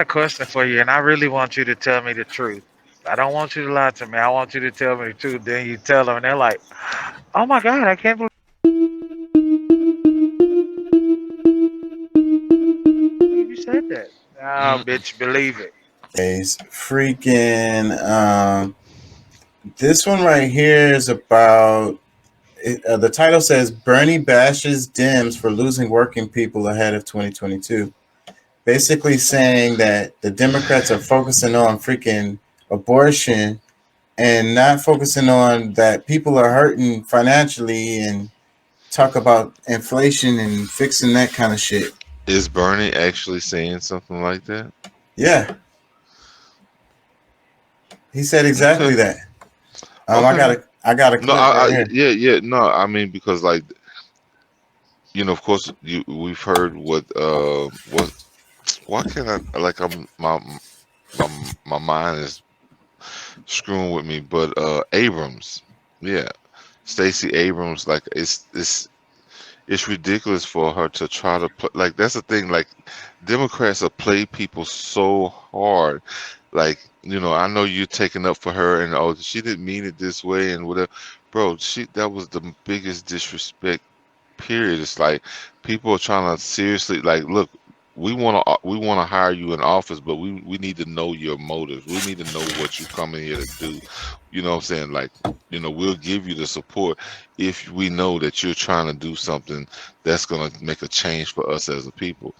a question for you, and I really want you to tell me the truth. I don't want you to lie to me. I want you to tell me the truth. Then you tell them, and they're like, "Oh my God, I can't believe you said that." Oh, Mm, bitch, believe it. Anyways, freaking this one right here is about the title says Bernie bashes Dems for losing working people ahead of 2022. Basically saying that the Democrats are focusing on freaking abortion and not focusing on that people are hurting financially and talk about inflation and fixing that kind of shit. is Bernie actually saying something like that? Yeah, he said exactly Okay. that. Okay. I got a No, clip right here. yeah, yeah. No, I mean because like of course, we've heard what. Why can't I like my mind is screwing with me? But Abrams, yeah, Stacey Abrams, like it's ridiculous for her to try to play. Like that's the thing. Like Democrats have played people so hard. Like I know you're taking up for her, and oh, she didn't mean it this way, and whatever. Bro, that was the biggest disrespect. Period. It's like people are trying to seriously like look. We want to hire you in office, but we need to know your motives. We need to know what you come in here to do. You know what I'm saying? Like, we'll give you the support if we know that you're trying to do something that's gonna make a change for us as a people.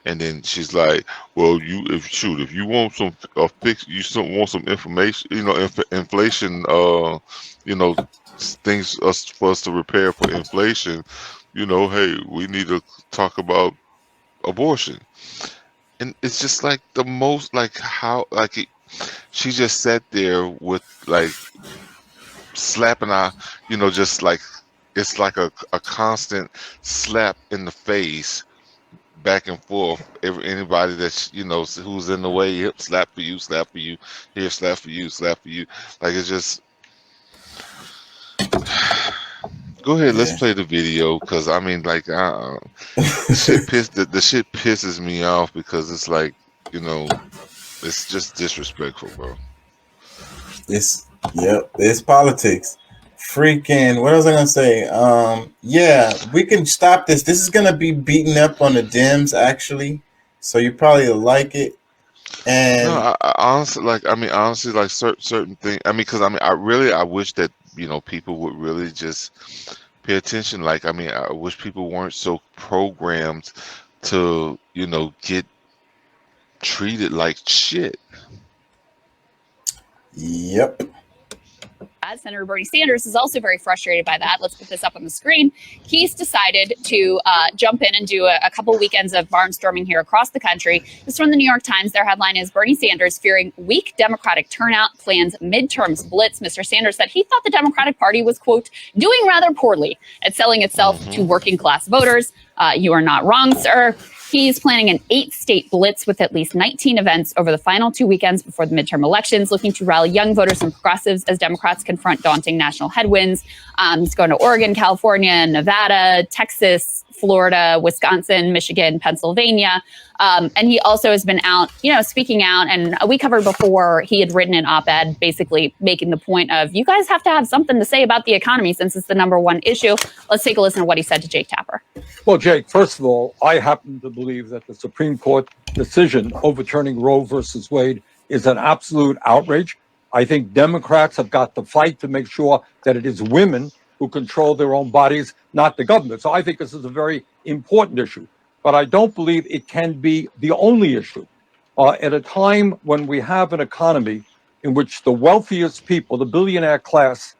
And then she's like, "Well, if you want some fix, want some information, inflation, you know, things for us to repair for inflation, hey, we need to talk about abortion." And it's just like the most like how like she just sat there with like slapping our, just like it's like a constant slap in the face back and forth. Anybody that's who's in the way, hip slap for you, slap for you, here slap for you, slap for you. Like it's just go ahead. Let's Yeah. play the video because I mean, like, the shit pisses me off because it's like you know it's just disrespectful, bro. It's yep, it's politics. Freaking what was I gonna say? Yeah, we can stop this. This is gonna be beating up on the Dems actually. So you probably like it. No, And I honestly like. I mean, honestly, like certain things. I mean, because I mean, I wish that people would really just pay attention. Like, I mean, I wish people weren't so programmed to get treated like shit. yep. Senator Bernie Sanders is also very frustrated by that. Let's put this up on the screen. He's decided to jump in and do a couple weekends of barnstorming here across the country. This is from the New York Times. Their headline is Bernie Sanders fearing weak Democratic turnout plans midterms blitz. Mr. Sanders said he thought the Democratic Party was, quote, doing rather poorly at selling itself to Hmm. working class voters. You are not wrong, sir. He's planning an 8-state blitz with at least 19 events over the final 2 weekends before the midterm elections, looking to rally young voters and progressives as Democrats confront daunting national headwinds. He's going to Oregon, California, Nevada, Texas, Florida, Wisconsin, Michigan, Pennsylvania. And he also has been out, speaking out. And we covered before, he had written an op-ed basically making the point of, you guys have to have something to say about the economy since it's the number one issue. Let's take a listen to what he said to Jake Tapper. Well, Jake, first of all, I happen to believe that the Supreme Court decision overturning Roe versus Wade is an absolute outrage. I think Democrats have got to fight to make sure that it is women who control their own bodies, not the government. So I think this is a very important issue. But I don't believe it can be the only issue. At a time when we have an economy in which the wealthiest people, the billionaire class,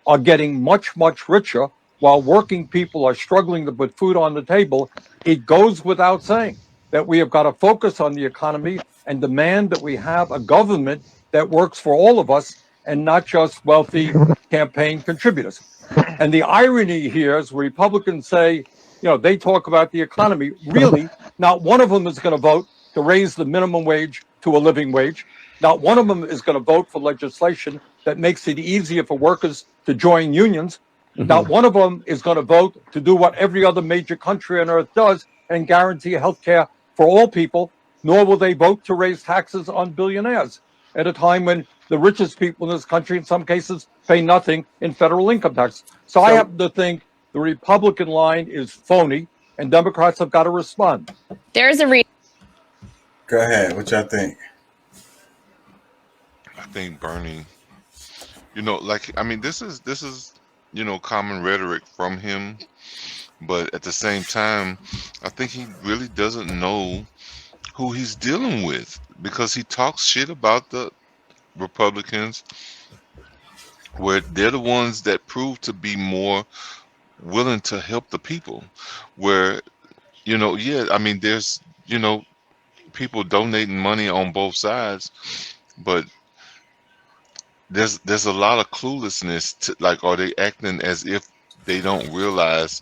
are getting much, much richer while working people are struggling to put food on the table, it goes without saying that we have got to focus on the economy and demand that we have a government that works for all of us and not just wealthy campaign contributors. And the irony here is Republicans say, they talk about the economy. Really, not one of them is going to vote to raise the minimum wage to a living wage. Not one of them is going to vote for legislation that makes it easier for workers to join unions. Not one of them is going to vote to do what every other major country on earth does and guarantee health care for all people. nor will they vote to raise taxes on billionaires at a time when the richest people in this country, in some cases, pay nothing in federal income tax. So I So happen to think the Republican line is phony, and Democrats have got to respond. There's a reason. go ahead. What y'all think? I think Bernie, like I mean, this is common rhetoric from him, but at the same time, I think he really doesn't know who he's dealing with because he talks shit about the Republicans, where they're the ones that prove to be more willing to help the people. Where yeah, I mean, there's people donating money on both sides, but there's a lot of cluelessness to, like, are they acting as if they don't realize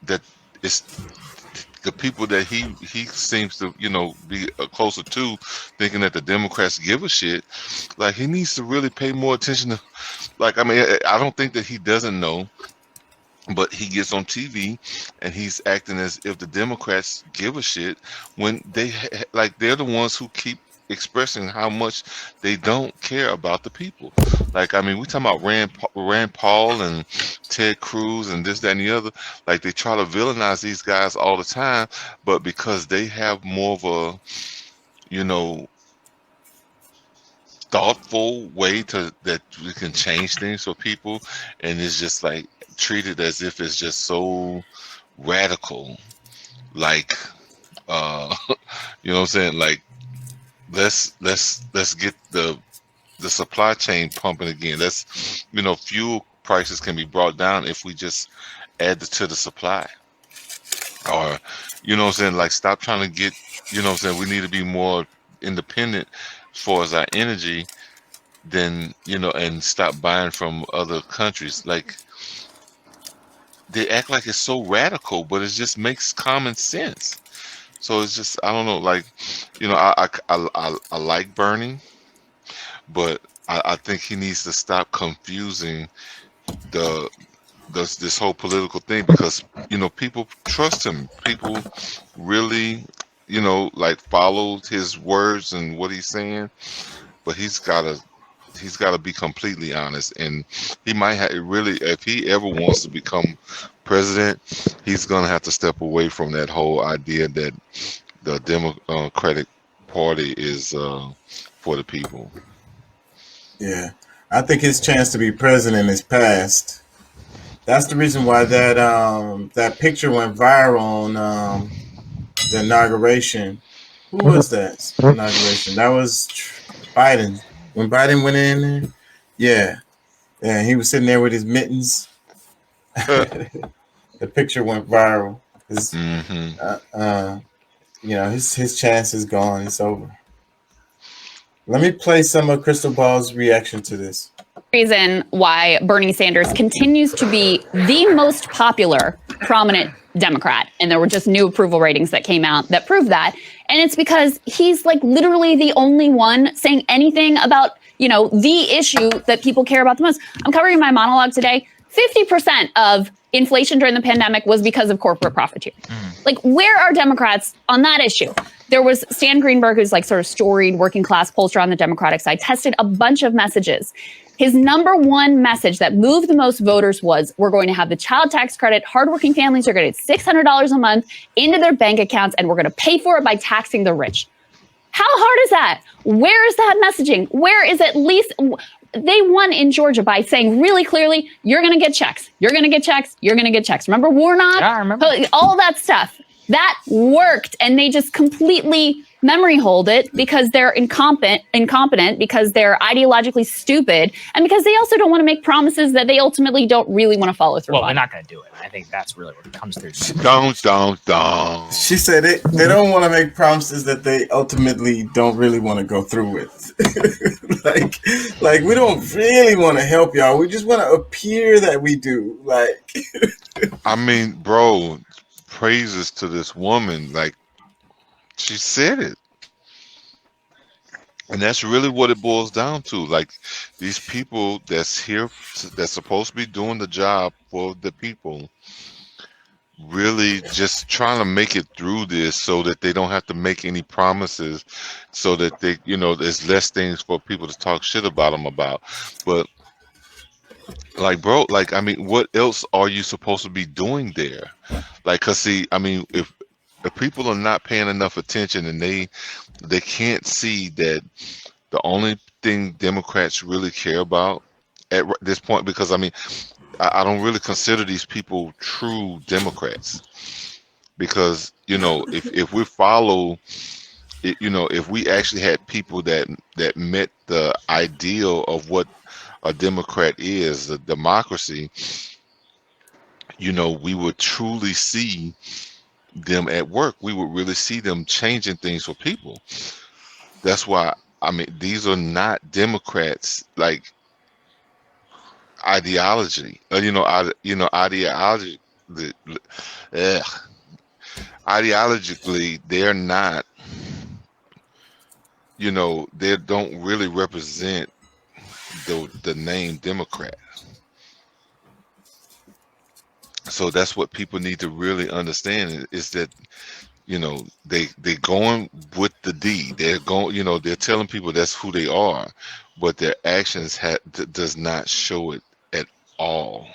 that it's the people that he seems to be closer to, thinking that the Democrats give a shit. Like, he needs to really pay more attention to, like, I mean, I don't think that he doesn't know, but he gets on TV and he's acting as if the Democrats give a shit when like, they're the ones who keep expressing how much they don't care about the people. Like, I mean, we talking about Rand Paul and Ted Cruz and this, that, and the other. Like, they try to villainize these guys all the time, but because they have more of a, you know, thoughtful way to that we can change things for people, and it's just like treated as if it's just so radical. Like, uh you know what I'm saying? Like, let's get the supply chain pumping again. Let's, fuel prices can be brought down if we just add to the supply. Or, what I'm saying, like, stop trying to get, what I'm saying, we need to be more independent as far as our energy, than, and stop buying from other countries. Like, they act like it's so radical, but it just makes common sense. So it's just, I don't know, like, I like Bernie, but I think he needs to stop confusing the this whole political thing, because people trust him. People really, like, followed his words and what he's saying, but he's got to be completely honest, and he might have really, if he ever wants to become president, he's gonna have to step away from that whole idea that the Democratic Party is for the people. Yeah, I think his chance to be president is past. That's the reason why that picture went viral on the inauguration. Who was that inauguration? That was Biden. When Biden went in there, yeah, and he was sitting there with his mittens. The picture went viral. His, Hmm. his chance is gone. It's over. Let me play some of Crystal Ball's reaction to this. Reason why Bernie Sanders continues to be the most popular prominent Democrat. And there were just new approval ratings that came out that prove that. And it's because he's like literally the only one saying anything about, the issue that people care about the most. I'm covering my monologue today. 50% of inflation during the pandemic was because of corporate profiteering. Like, where are Democrats on that issue? There was Stan Greenberg, who's like sort of storied working class pollster on the Democratic side, tested a bunch of messages. His number one message that moved the most voters was, we're going to have the child tax credit. Hardworking families are going to get $600 a month into their bank accounts, and we're going to pay for it by taxing the rich. How hard is that? Where is that messaging? Where is at least... They won in Georgia by saying really clearly, you're going to get checks. You're going to get checks. You're going to get checks. Remember Warnock? Yeah, I remember. All that stuff. That worked. And they just completely memory hold it because they're incompetent, because they're ideologically stupid, and because they also don't want to make promises that they ultimately don't really want to follow through Well, on. they're not going to do it. I think that's really what it comes through to. Don't. She said they don't want to make promises that they ultimately don't really want to go through with. like we don't really want to help y'all. We just want to appear that we do. Like, I mean, bro, praises to this woman. Like, she said it. And that's really what it boils down to. Like, these people that's here, that's supposed to be doing the job for the people, really just trying to make it through this so that they don't have to make any promises, so that they, there's less things for people to talk shit about them about. But like, bro, like, I mean, what else are you supposed to be doing there? Like, cause see, I mean, if people are not paying enough attention and they can't see that the only thing Democrats really care about at this point, because I mean, I don't really consider these people true Democrats, because if we follow it, if we actually had people that met the ideal of what a Democrat is, a democracy, we would truly see them at work. We would really see them changing things for people. That's why, I mean, these are not Democrats like ideology, ideology. The, ugh, ideologically, they're not. They don't really represent the name Democrat. So that's what people need to really understand is that they going with the D. They're going, they're telling people that's who they are, but their actions does not show it at all,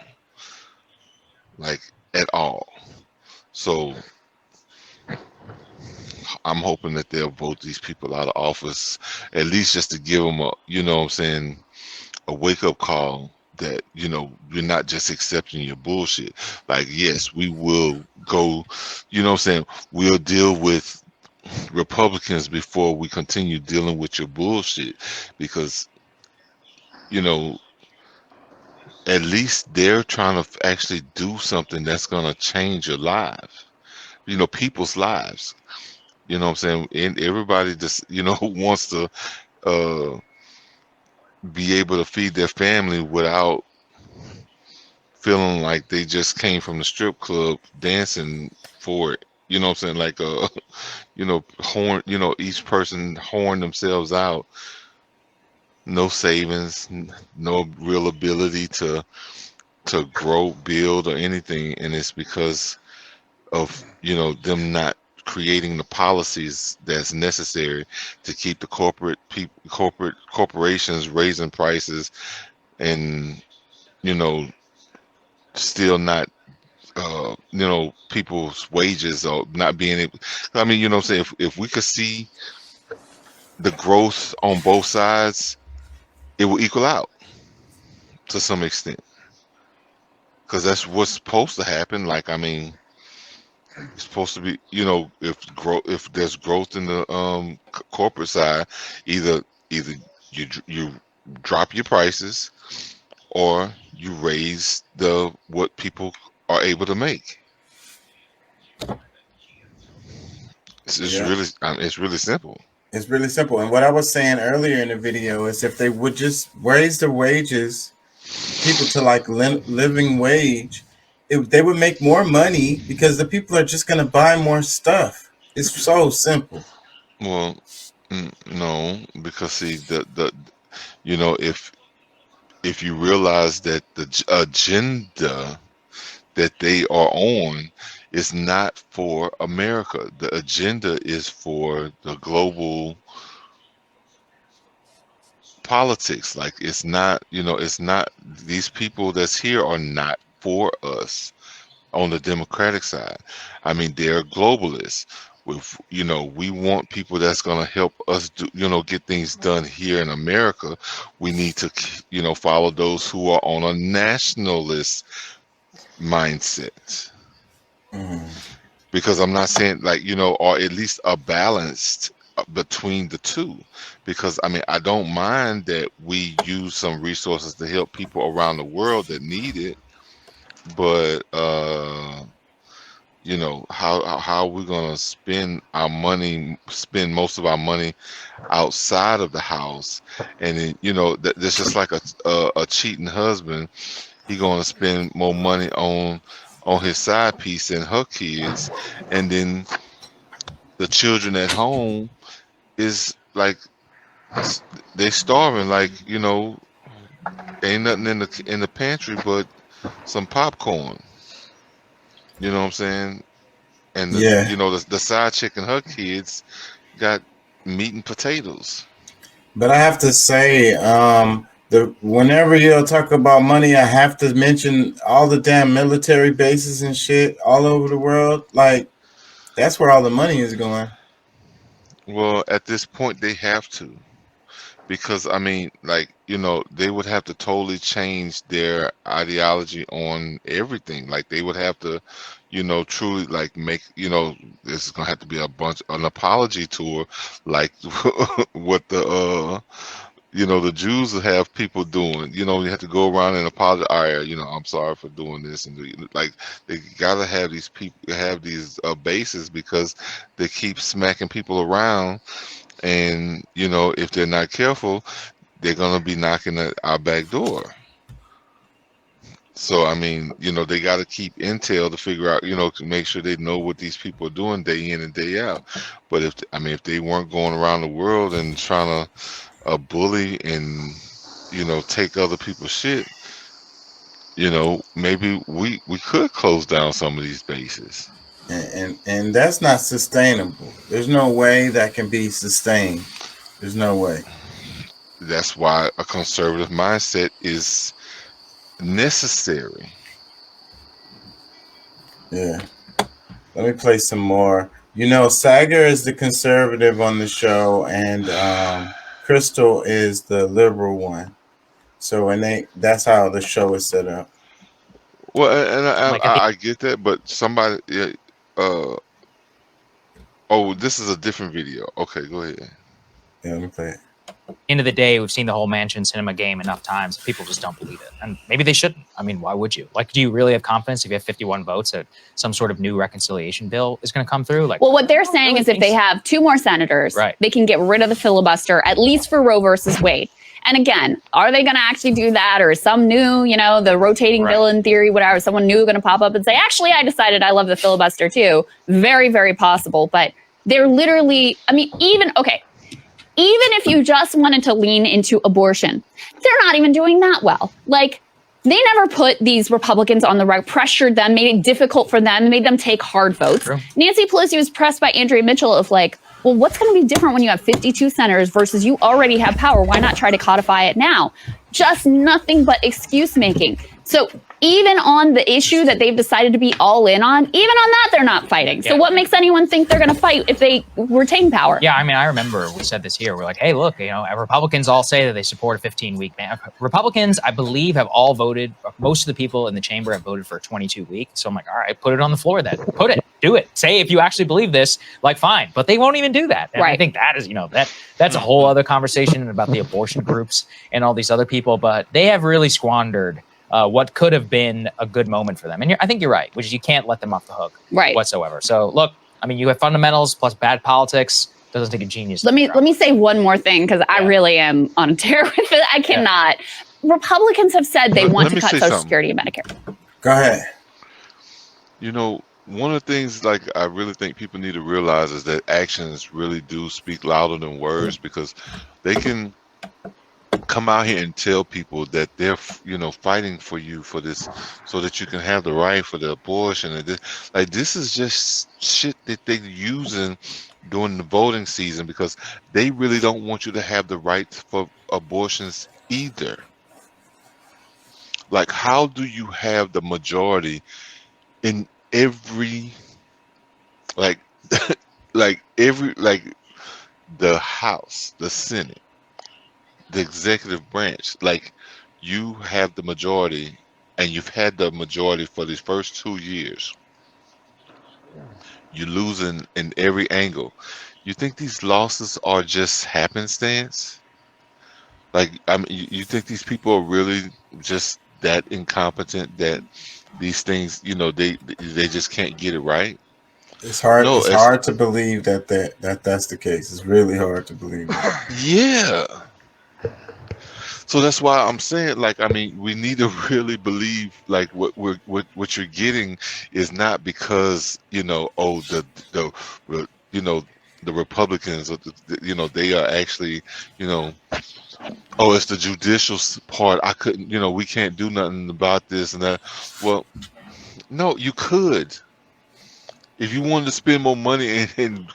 like at all. So I'm hoping that they'll vote these people out of office, at least just to give them what I'm saying, a wake up call that you're not just accepting your bullshit. Like, yes, we will go, what I'm saying, we'll deal with Republicans before we continue dealing with your bullshit, because you know at least they're trying to actually do something that's going to change your life, people's lives. What I'm saying, and everybody just wants to uh be able to feed their family without feeling like they just came from the strip club dancing for it. What I'm saying, like horn, each person horn themselves out, no savings, no real ability to grow, build, or anything, and it's because of them not creating the policies that's necessary to keep the corporations raising prices, and you know still not people's wages or not being able. I mean, what I'm saying, if we could see the growth on both sides, it will equal out to some extent, because that's what's supposed to happen. Like, I mean, it's supposed to be, if there's growth in the corporate side, either you drop your prices, or you raise the what people are able to make. It's Yeah. really, I mean, it's really simple. It's really simple. And what I was saying earlier in the video is if they would just raise the wages, people to like living wage, they would make more money because the people are just going to buy more stuff. It's so simple. Well, no, because see, if you realize that the agenda that they are on is not for America, the agenda is for the global politics. Like, it's not, these people that's here are not for us on the Democratic side. I mean, they're globalists. With we want people that's gonna help us do, get things done here in America. We need to, follow those who are on a nationalist mindset. Mm. Because I'm not saying, like, or at least a balanced between the two. Because I mean, I don't mind that we use some resources to help people around the world that need it, but how are we gonna spend most of our money outside of the house, and then that's just like a cheating husband. He gonna spend more money on his side piece and her kids, and then the children at home is like, they starving, like, ain't nothing in the pantry but some popcorn. You know what I'm saying? And Yeah. the side chick and her kids got meat and potatoes. But I have to say, the whenever you talk about money, I have to mention all the damn military bases and shit all over the world. Like that's where all the money is going. Well, at this point, they have to. Because I mean, like, they would have to totally change their ideology on everything. Like they would have to, truly like make, this is gonna have to be an apology tour, like what the Jews have people doing. You have to go around and apologize. All right, I'm sorry for doing this, and like they gotta have these people have these bases because they keep smacking people around, and if they're not careful they're gonna be knocking at our back door. So I mean, they got to keep intel to figure out, to make sure they know what these people are doing day in and day out. But if they weren't going around the world and trying to bully and take other people's shit, maybe we could close down some of these bases. And that's not sustainable. There's no way that can be sustained. There's no way. That's why a conservative mindset is necessary. Yeah. Let me play some more. Sager is the conservative on the show, and Crystal is the liberal one. So, that's how the show is set up. Well, and I, Like I, I get that, but somebody, yeah, uh, oh, this is a different video. Okay, go ahead. Yeah, let me play it. end of the day, we've seen the whole Mansion cinema game enough times. People just don't believe it. And maybe they shouldn't. I mean, why would you? Like, do you really have confidence if you have 51 votes that some sort of new reconciliation bill is going to come through? Like, well, what they're saying is if they have 2 more senators, right, they can get rid of the filibuster, at least for Roe versus Wade. And again, are they going to actually do that? Or is some new, the rotating bill in theory, whatever, someone new going to pop up and say, actually, I decided I love the filibuster too. Very, very possible. But they're literally, I mean, even if you just wanted to lean into abortion, they're not even doing that well. Like, they never put these Republicans on the right, pressured them, made it difficult for them, made them take hard votes. True. Nancy Pelosi was pressed by Andrea Mitchell of like, well, what's going to be different when you have 52 senators versus you already have power? Why not try to codify it now? Just nothing but excuse making. So even on the issue that they've decided to be all in on, even on that, they're not fighting. So what makes anyone think they're going to fight if they retain power? Yeah, I mean, I remember we said this here. We're like, hey, look, Republicans all say that they support a 15-week ban. Republicans, I believe, have all voted. Most of the people in the chamber have voted for a 22-week. So I'm like, all right, put it on the floor then. Put it. Do it. Say if you actually believe this, like, fine. But they won't even do that. And I think that is, that's a whole other conversation about the abortion groups and all these other people. But they have really squandered what could have been a good moment for them. And I think you're right, which is you can't let them off the hook whatsoever. So look, I mean, you have fundamentals plus bad politics. Doesn't take a genius. Let me say one more thing because I really am on a tear with it. I cannot. Republicans have said they want to cut Social Security and Medicare. Go ahead. One of the things like I really think people need to realize is that actions really do speak louder than words, because they can come out here and tell people that they're fighting for you for this so that you can have the right for the abortion, and this is just shit that they're using during the voting season because they really don't want you to have the right for abortions either. Like, how do you have the majority in every like the House, the Senate, the executive branch? Like, you have the majority, and you've had the majority for these first 2 years. You're losing in every angle. You think these losses are just happenstance? Like, I mean, you think these people are really just that incompetent that these things, they just can't get it right? It's hard. No, it's hard to believe that's the case. It's really hard to believe that. Yeah. So that's why I'm saying, like, I mean, we need to really believe, like, what you're getting is not because the Republicans, or they are actually, it's the judicial part. I couldn't, we can't do nothing about this and that. Well, No, you could. If you wanted to spend more money and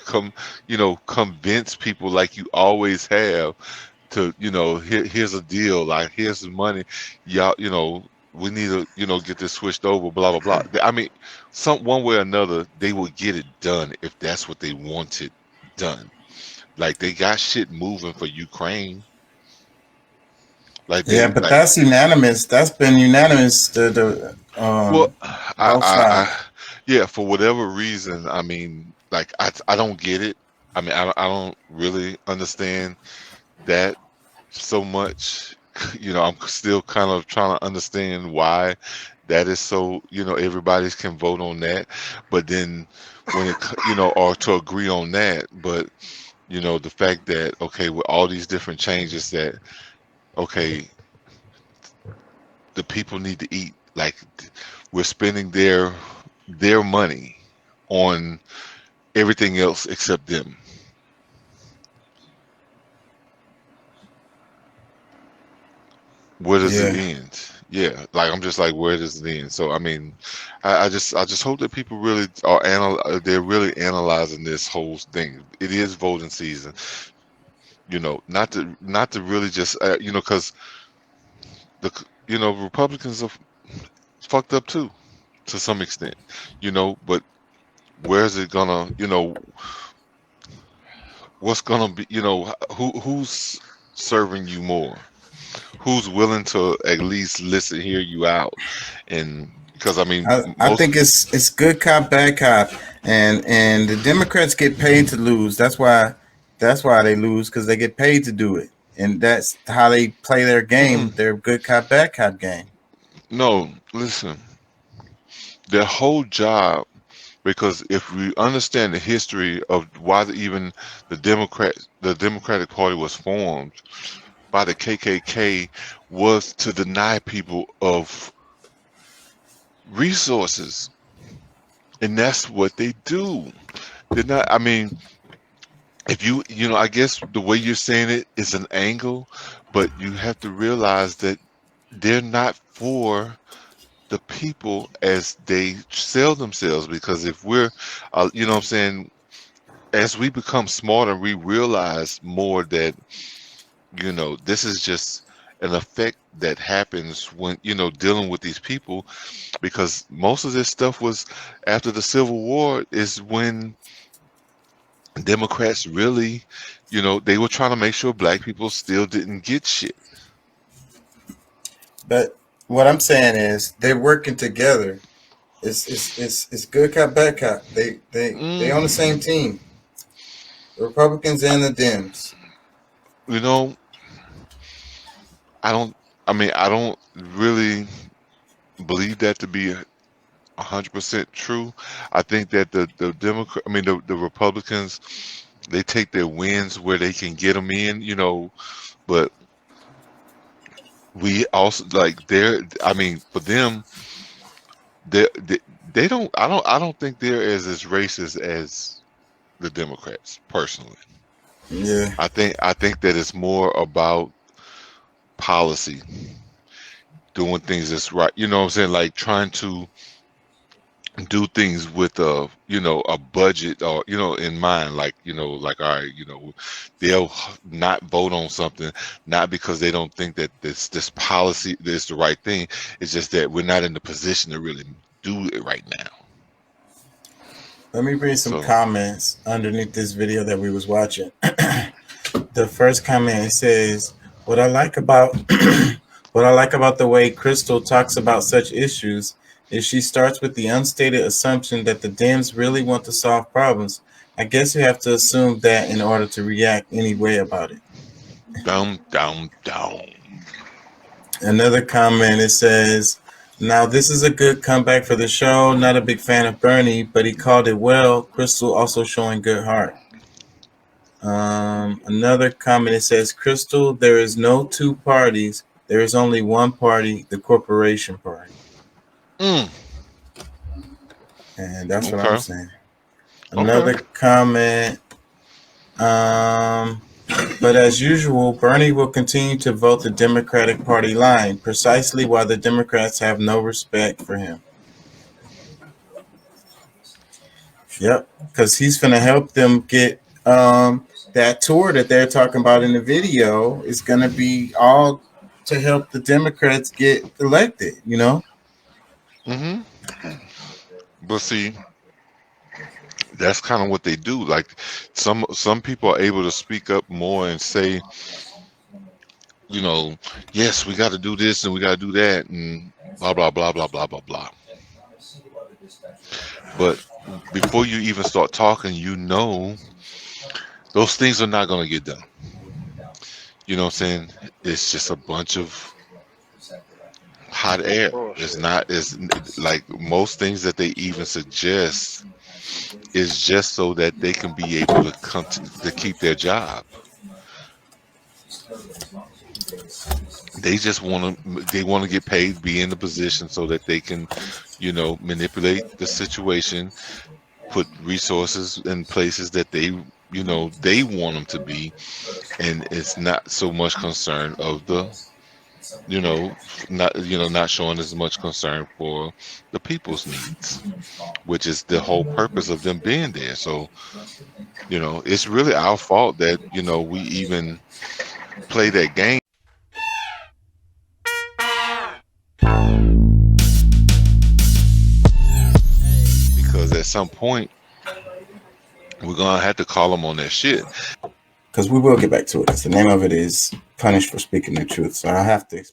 convince people like you always have to, here's a deal, like here's the money, y'all, we need to, get this switched over, blah blah blah. I mean, some one way or another, they will get it done if that's what they wanted done. Like they got shit moving for Ukraine. Like Yeah, they but like, that's unanimous. That's been unanimous. well, Both sides. yeah, for whatever reason, I mean, like I don't get it. I mean, I don't really understand that so much. I'm still kind of trying to understand why that is so, everybody's can vote on that. But then when or to agree on that, but the fact that, okay, with all these different changes that, okay, the people need to eat, like we're spending their money on everything else except them. Where does it Yeah, end? Yeah, like I'm just like, where does it end? So I mean, I just hope that people really are they're really analyzing this whole thing. It is voting season, not to really just because Republicans are fucked up too to some extent, but where's it gonna, what's gonna be, who's serving you more? Who's willing to at least listen, hear you out? And because I mean, I think it's good cop, bad cop, and the Democrats get paid to lose. That's why they lose, because they get paid to do it, and that's how they play their mm-mm, game. Their good cop, bad cop game. no, listen, their whole job. Because if we understand the history of why even the Democratic Party was formed by the KKK, was to deny people of resources, and that's what they do. They're not. I mean, if I guess the way you're saying it is an angle, but you have to realize that they're not for the people as they sell themselves. Because if we're, what I'm saying, as we become smarter, we realize more that this is just an effect that happens when dealing with these people, because most of this stuff was after the Civil War, is when Democrats really, they were trying to make sure black people still didn't get shit. But what I'm saying is they're working together. It's good cop, bad cop. They on the Mm, same team. The Republicans and the Dems. you know, I don't. I mean, I don't really believe that to be 100% true. I think that the Democrat, I mean the Republicans, they take their wins where they can get them in, but we also like they're. I mean, for them, they they don't. I don't think they're as racist as the Democrats personally. Yeah. I think that it's more about policy, doing things that's right. You know what I'm saying? Like trying to do things with a budget, or in mind, like like, all right, they'll not vote on something, not because they don't think that this policy is the right thing. It's just that we're not in the position to really do it right now. Let me read some So comments underneath this video that we was watching. The first comment says, "What I like about what I like about the way Crystal talks about such issues is she starts with the unstated assumption that the Dems really want to solve problems. I guess you have to assume that in order to react any way about it." down, down, down. Another comment, it says, "Now this is a good comeback for the show. Not a big fan of Bernie, but he called it well. Crystal also showing good heart." Another comment, it says, "Crystal, there is no two parties. There is only one party, the Corporation Party." Mm, And that's what I'm okay, saying. okay. Another comment, um, "But as usual, Bernie will continue to vote the Democratic Party line, precisely why the Democrats have no respect for him." Yep, because he's going to help them get that tour that they're talking about in the video is going to be all to help the Democrats get elected. You know. Hmm. But see, that's kind of what they do. Like some people are able to speak up more and say, you know, yes, we got to do this and we got to do that and blah blah blah blah blah blah blah. But before you even start talking, you know, those things are not going to get done. You know what I'm saying? It's just a bunch of hot air. It's Bullshit. not. It's like most things that they even suggest is just so that they can be able to to keep their job. They just want to get paid, be in the position so that they can, you know, manipulate the situation, put resources in places that they, you know, they want them to be, and it's not so much concern of the, you know, not showing as much concern for the people's needs, which is the whole purpose of them being there. So, you know, it's really our fault that, you know, we even play that game, because at some point we're gonna have to call them on that shit. Because we will get back to it. The name of it is Punished for Speaking the Truth. So I have to